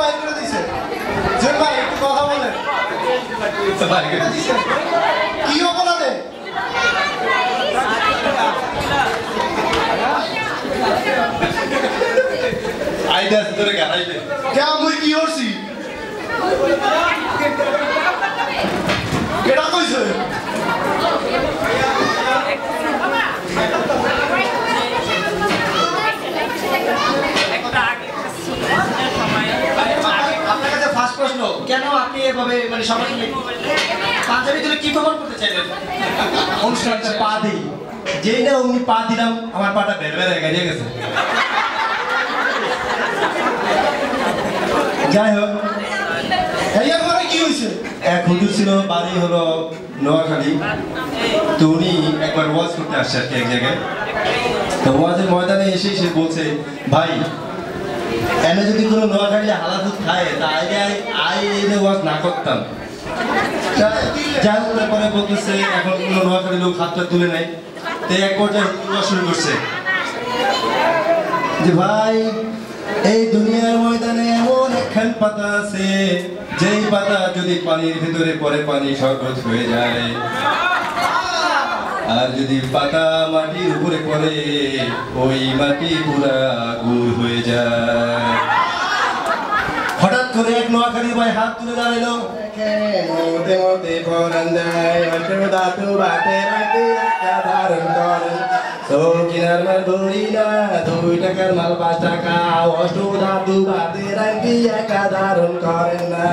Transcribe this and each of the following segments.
বাইর করে দিছে জয় ভাই একটু কথা বলেন কি অপরাধে আইডা তোরে গারাইলে কে মুই কি করছি কেডা কইছে আপনার কাছে ফার্স্ট প্রশ্ন কেন আপনি এভাবে মানে সবার সঙ্গে পাঞ্জাবি তুলে কি প্রমাণ করতে চাইলেন অনুষ্ঠানটা পা দিই যেই না উনি পা দিলাম আমার পাটা বের বের হয়ে গেছে যাই হোক এইয়ার পরে কি হইছে এক হুজুর ছিল বাড়ি হলো নোয়াখালী তো উনি একবার ওয়াজ করতে আসছে আর কি এক জায়গায় তো ওয়াজের ময়দানে এসে সে বলছে ভাই এনে যদি কোনো নোয়াখালী হালাদুত খায় তা আই এই ওয়াজ না করতাম যাই হোক তারপরে বলতেছে এখন কোনো নোয়াখালী লোক হাতটা তুলে নেয় তো এক পর্যায়ে ওয়াজ শুরু করছে যে ভাই এই দুনিয়ার ময়দানে এমন একখান পাতা আছে যেই পাতা যদি পানির ভিতরে পড়ে পানি শরবত হয়ে যায় আর যদি পাতা মাটির উপরে পড়ে ওই মাটি পুরা গুড় হয়ে যায় হঠাৎ করে এক নোয়াখালীর ভাই হাত তুলে দাঁড়ালো মোতে মোতে ফোরান দেয় দাতু বাতে রাখি একটা ধারণ করেন কিনার মাল ধরি না 2 টাকার মাল 5 টাকা অষ্ট ধাতু বাতে রাখি একটা ধারণ করেন না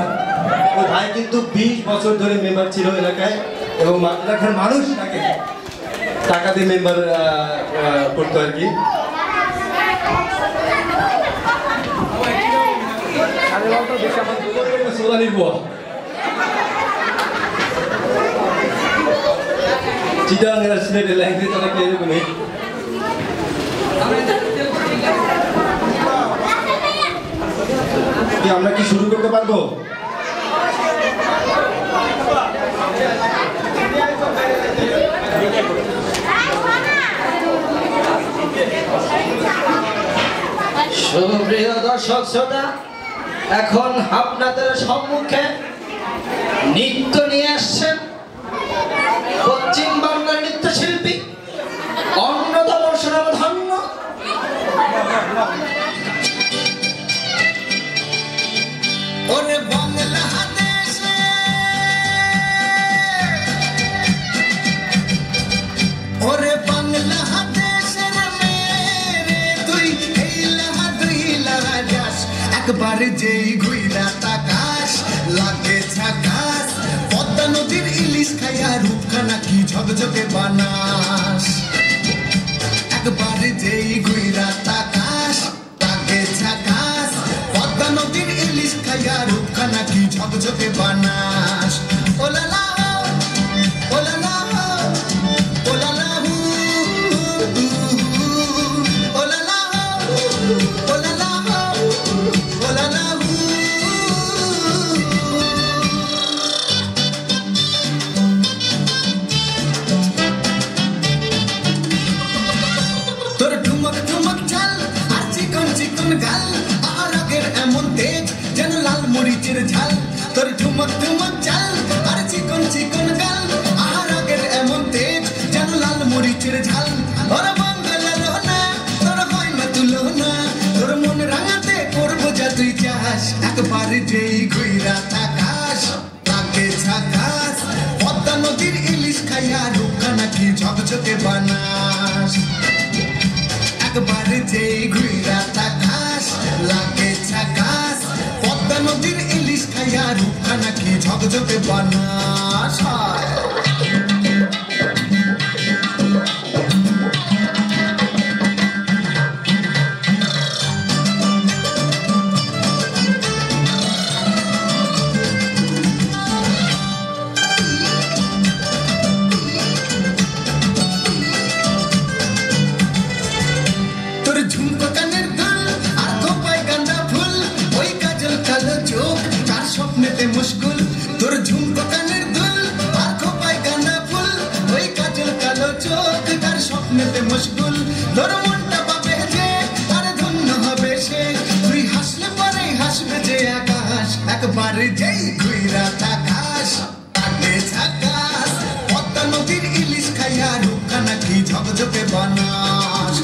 ও ভাই কিন্তু 20 বছর ধরে মেম্বার ছিল এলাকায় এবং এলাকার মানুষ তাকে টাকা দিয়ে মেম্বার করতো আর কি সোলানির বুয়া চিটাঙ্গের সিলেটের ল্যাঙ্গুয়েজ অনেক এরকমই আমরা কি শুরু করতে পারবো সুপ্রিয় দর্শক শ্রোতা এখন আপনাদের সম্মুখে নৃত্য নিয়ে আসছেন পশ্চিম বাংলার নৃত্যশিল্পী অন্যতম সুনামধন্য ওরে বাংলা দেশে ওরে বাংলা দেশের মেরে তুই একবার যেই ঘুইরা তাকাস লাগে ঝাকাস পদ্মা নদীর ইলিশ খাইয়া রূপখানা কি ঝকঝকে বানাস একবার যেই ঘুইরা তাকাস লাগে ঝাকাস পদ্মা নদীর ইলিশ খাইয়া রূপখানা কি ঝকঝকে বানাস ওলালা ওলালা ওলালা ঝাল তোর ঠুমক ঠুমক চাল আর চিকন চিকন গাল আর আগের এমন তেজ যেন লাল মরিচের ঝাল ওর বাংলার না তোর হয় না তুলনা তোর মন রাঙাতে করবো যা তুই চাস একবার যেই ঘুইরা তাকাস তাকে ঝাকাস পদ্মা নদীর ইলিশ খাইয়া রূপখানা কি ঝকঝকে বানাস একবার যেই ঘুইরা তাকাস লাগে ঝাকাস পদ্মা নদীর ইলিশ খাইয়া রূপখানা কি ঝকঝকে বানাস তোর ঝুমকো কানের দুল আর খোপায় গাঁদা ফুল ওই কাজল কালো চোখ তার স্বপ্নেতে মুশকুল তোর ঝুমকো কানের দুল আর খোপায় গাঁদা ফুল ওই কাজল কালো চোখ তার স্বপ্নেতে মুশকুল তোর মনটা পাবে যে আর ধন্য হবে সে তুই হাসলে পরে হাসবে যে আকাশ একবার যেই ঘুইরা তাকাশ আগে ঝাকাশ পদ্মা নদীর ইলিশ খাইয়া রূপখানা নাকি ঝকঝকে বানাস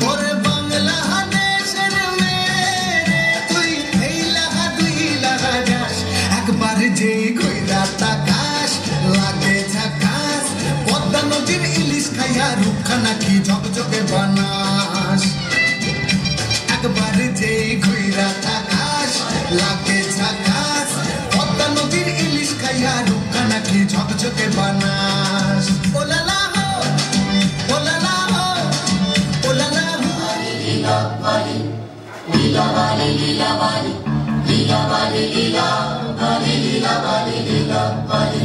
ওরে বাংলা দেশের মেয়ে তুই এই লাগা দুই লাগা যাস একবার যেই ঘুইরা তাকাশ লাগে ঝাকাশ পদ্মা নদীর ইলিশ খাইয়া রূপখানা কি ঝকঝকে বানাস একবার যেই ঘুইরা তাকাশ লাগে ঝাকাশ পদ্মা নদীর ইলিশ খাইয়া রূপখানা কি ঝকঝকে বানাস ওলালা হো ওলালা হো ওলালা হো লীলা বালি লীলা বালি লীলা বালি লীলা বালি লীলা বালি লীলা বালি লীলা বালি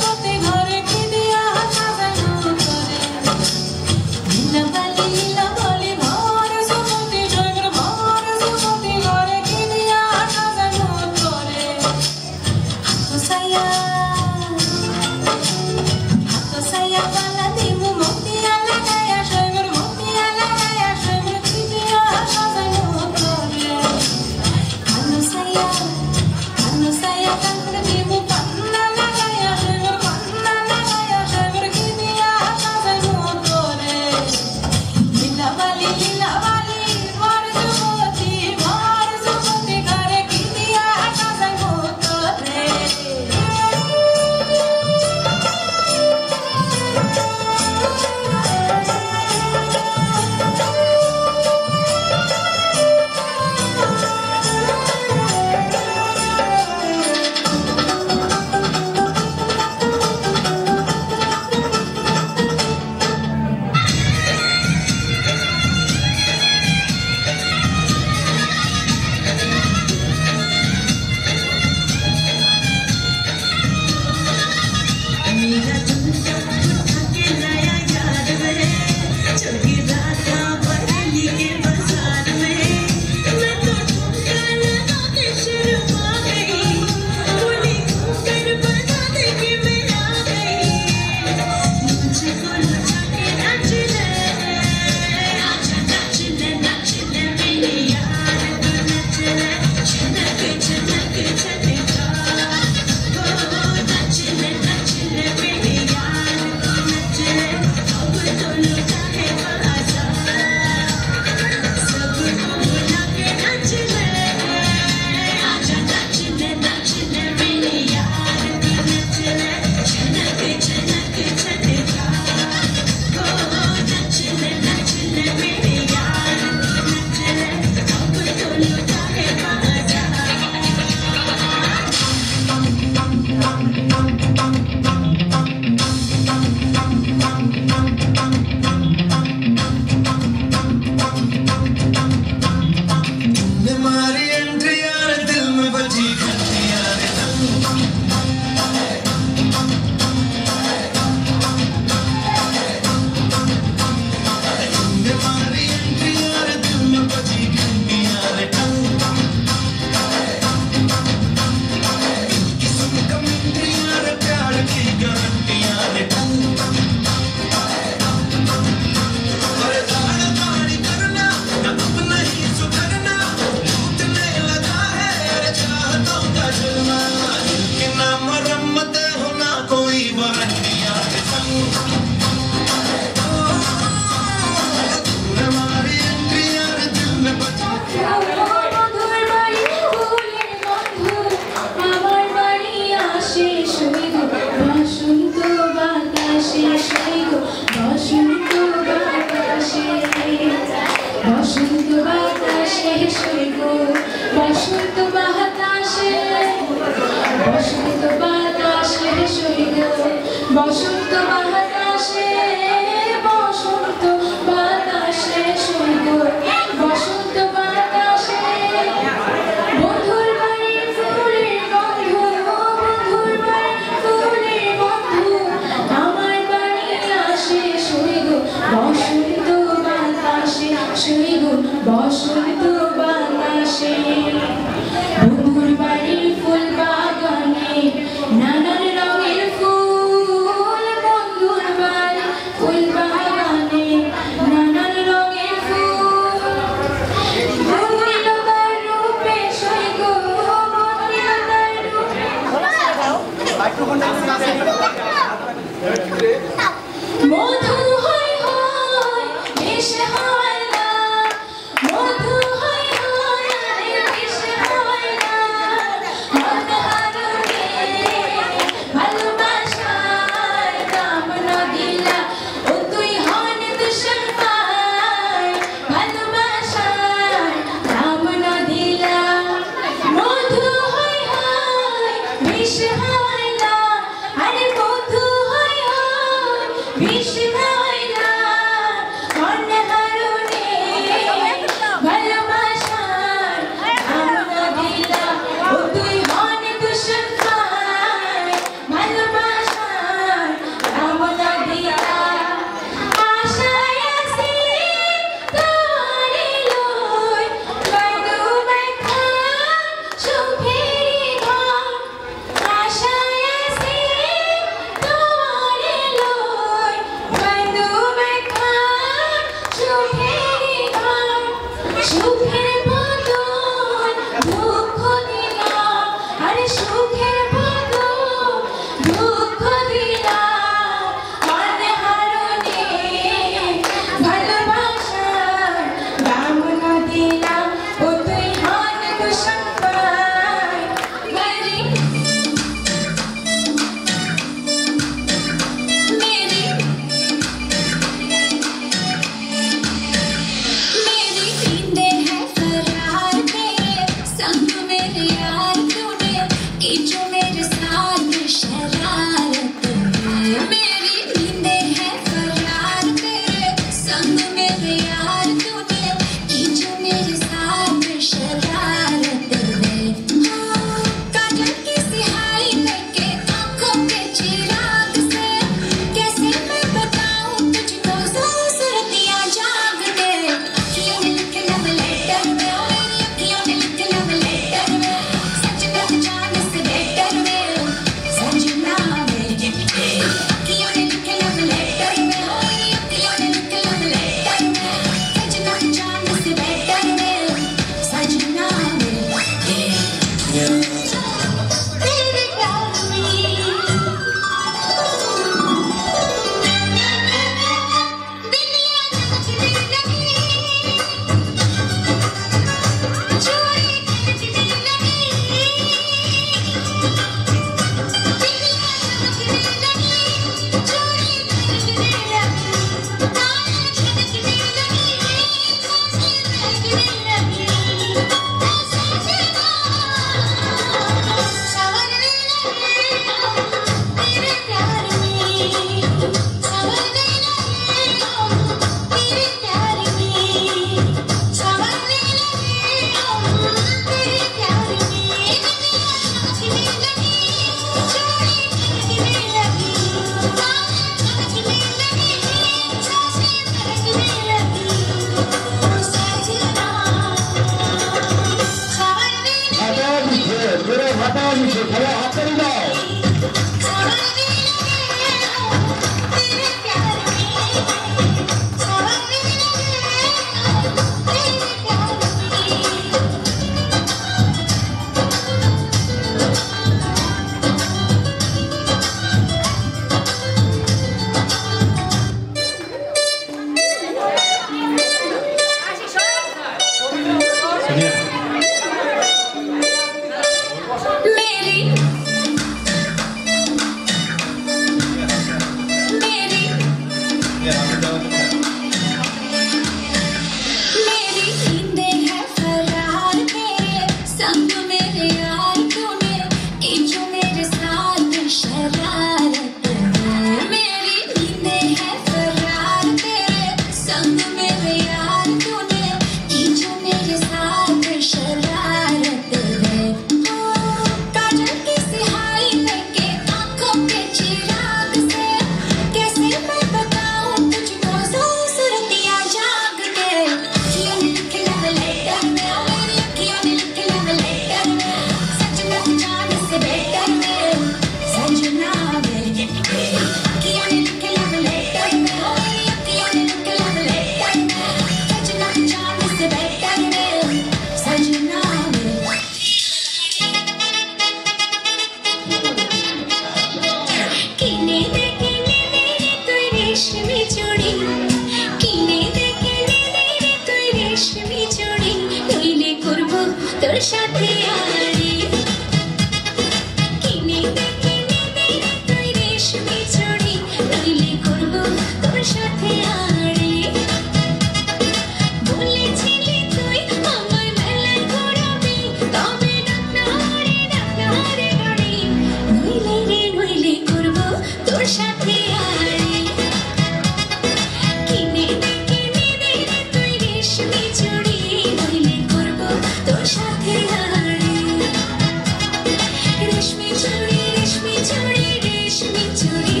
চুড়ি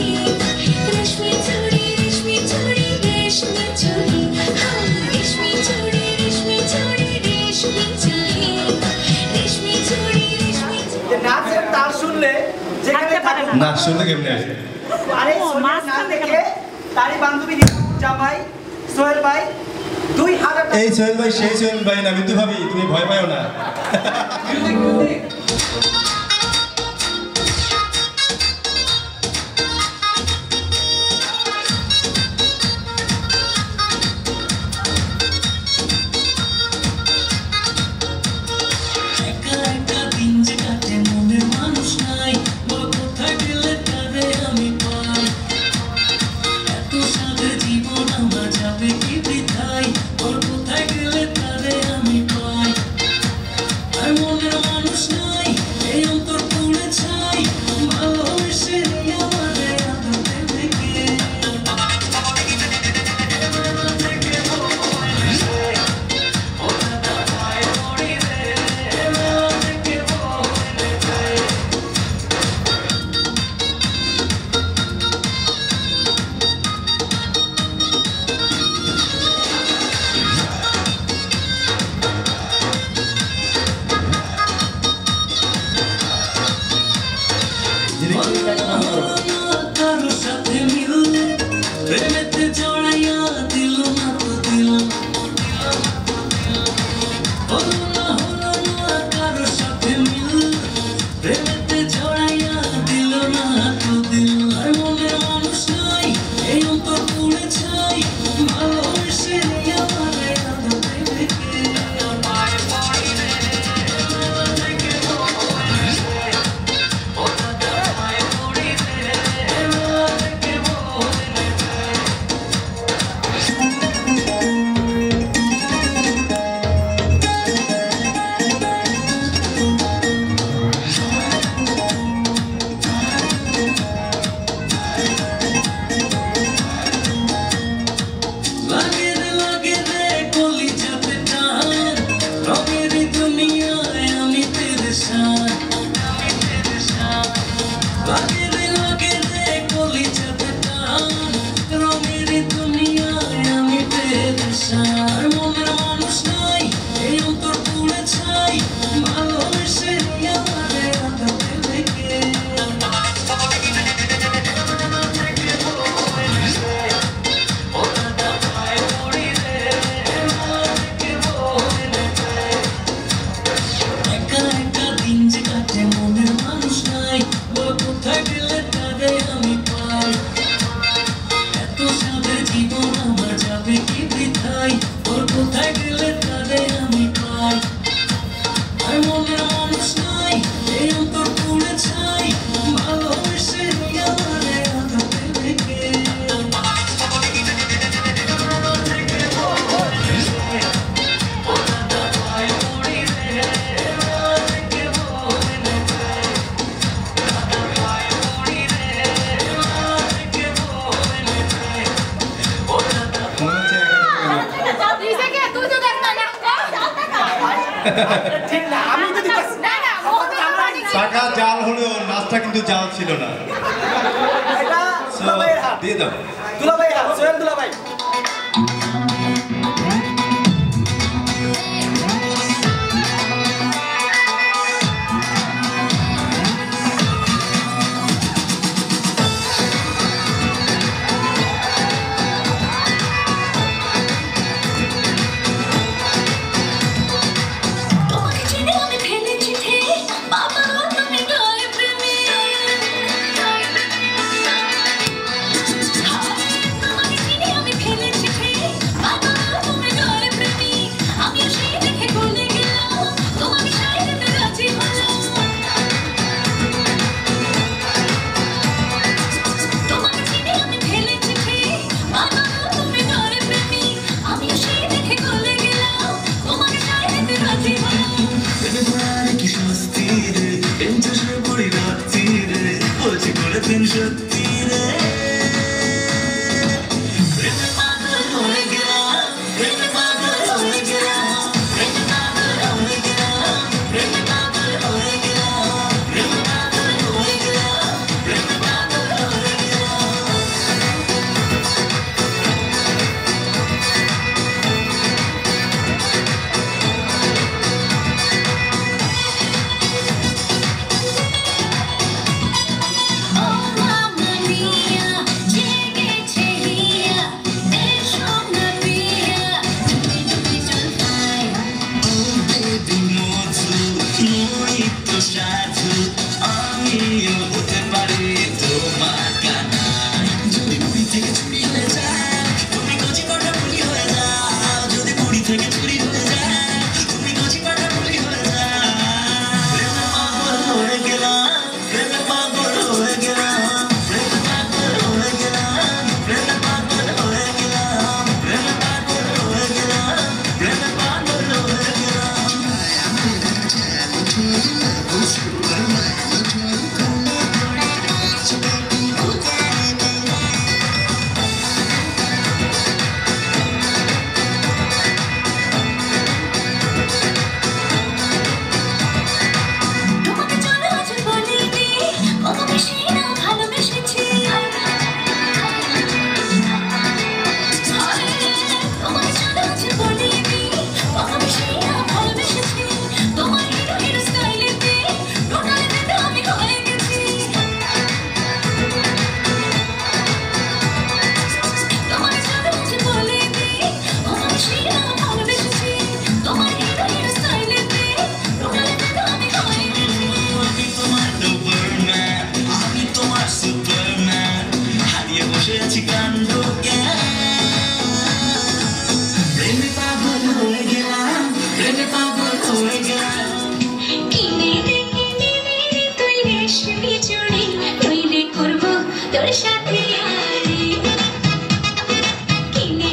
রেশমি চুড়ি রেশমি চুড়ি রেশমি চুড়ি রেশমি চুড়ি রেশমি চুড়ি রেশমি চুড়ি রেশমি চুড়ি রেশমি নাচের তার শুনলে যেখানে থাকে না শুনতে কেমনে আসে আরে মাছ না দেখে তারই বান্ধবী জামাই সোহেল ভাই 2000 এই সোহেল ভাই সেই সোহেল ভাই না বিদ্যু ভাবি তুমি ভয় পাও না ঠিক না আমি তো দিতেছি না না ও টাকা জাল হলেও নাচটা কিন্তু জাল ছিল না এটা দুলাভাইয়ের হাত দিয়ে দাও দুলাভাই হাত সোহেল দুলাভাই তোমাকে চিনে আমি ফেলেছি থে বাবা তুমি গায়ে প্রেমে তোমাকে চিনে আমি ফেলেছি থে বসেছি কাণ্ড প্রেমে পাগল হয়ে গেলাম প্রেমে পাগল হয়ে গেলাম কিনে দে তুই রেশমি চুড়ি নইলে করবো তোর সাথে আরে কিনে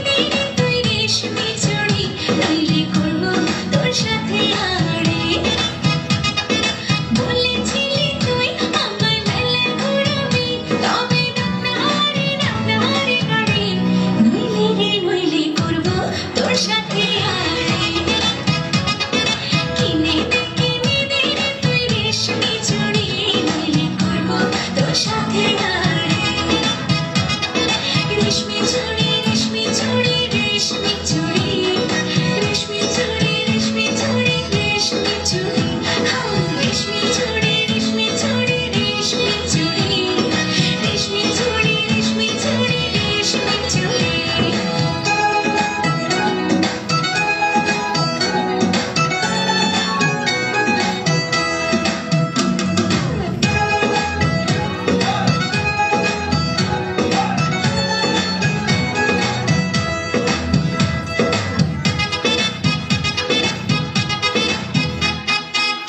দে তুই রেশমি চুড়ি নইলে করবো তোর সাথে আরে বলেছিলি তুই আমায় মেলে ঘুরাবি তবে ডাক্তারে গাড়ি নইলে করবো তোর সাথে আরে কিনে দে তুই রেশমি চুড়ি নইলে করবো তোর সাথে আরে রেশমি চুড়ি রেশমি চুড়ি রেশমি চুড়ি রেশমি চুড়ি রেশমি চুড়ি রেশমি চুড়ি রেশমি চুড়ি রেশমি চুড়ি রেশমি চুড়ি রেশমি চুড়ি রেশমি চুড়ি রেশমি চুড়ি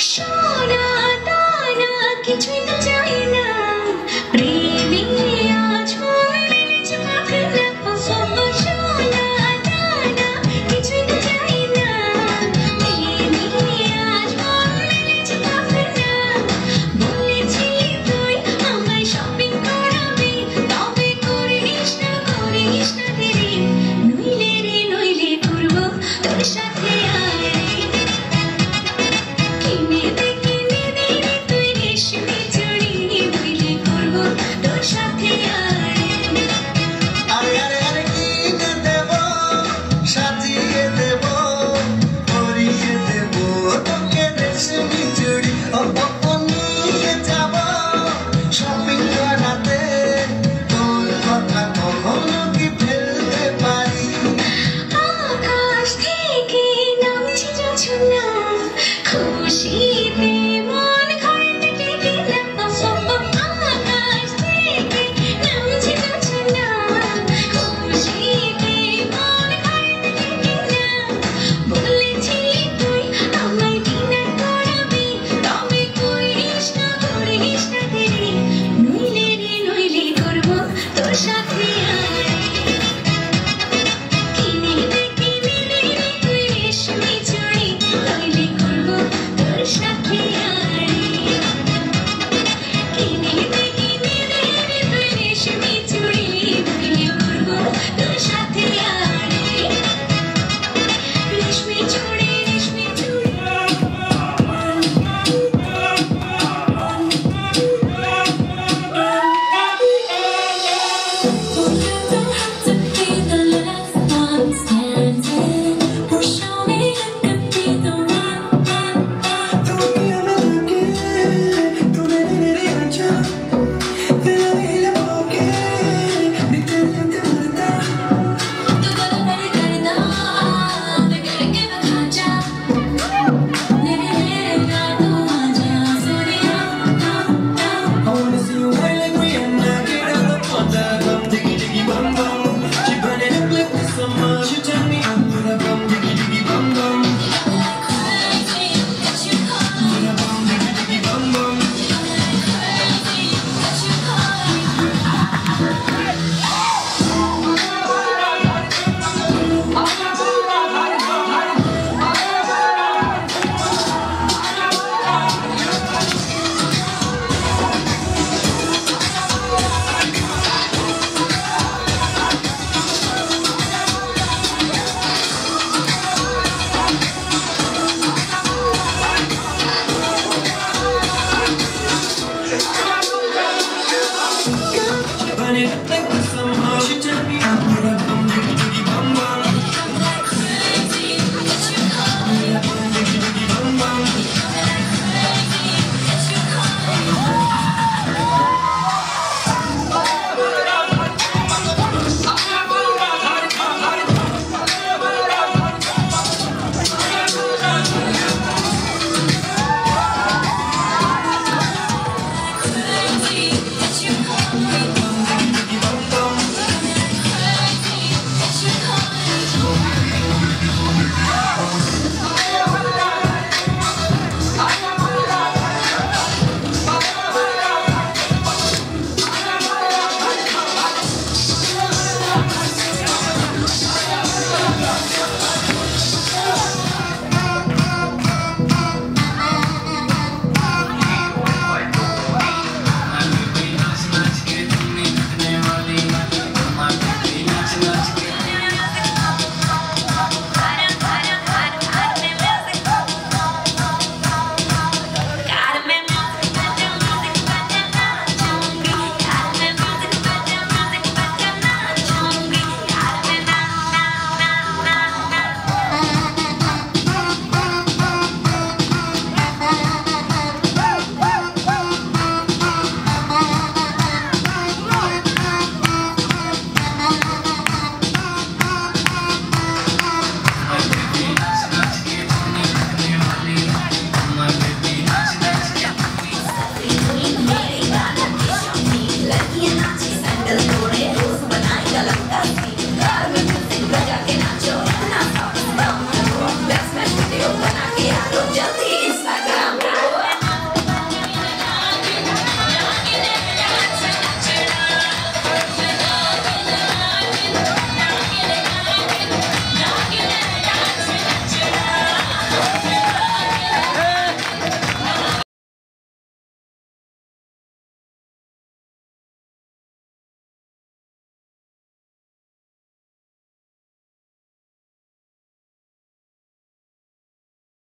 সোনা দানা কিছুই তো চাই না প্রেমে আজ মরেছে পাখনা সোনা দানা কিছুই তো চাই না প্রেমে আজ মরেছে পাখনা বলেছিলি তুই আমায় শপিং করাবি তবে করিস না দেরি নইলে করবো তোর সাথে আরে কিনে দে তুই রেশমি চুড়ি নইলে করবো তোর সাথে আরে আরে আরে আরে কিনে দেব সাজিয়ে দেব পরিয়ে দেব তোকে রেশমি চুড়ি নিয়ে যাব শপিং করাতে তোর কথা কখনো কি ফেলতে পারি আকাশ থেকে নামছে জোছনা খুশিতে মন ঘরে ডেকে আকাশ থেকে নামছে জোছনা খুশিতে মন ঘরে ডেকে বলেছিলি তুই আমায় ডিনার করাবি তবে করিস না দেরি নইলে করবো তোর সাথে আরে কিনে দে তুই রেশমি চুড়ি নইলে করবো তোর সাথে আরে কিনে দে তুই রেশমি চুড়ি নইলে করবো তোর সাথে আরে রেশমি চুড়ি রেশমি চুড়ি I wanna see you whine like Rihanna, get out the water, come diggy diggy bum bum. She burn it up like the summer. She turn me on with a bum diggy diggy bum bum. With a bum diggy diggy bum bum. She burn it up like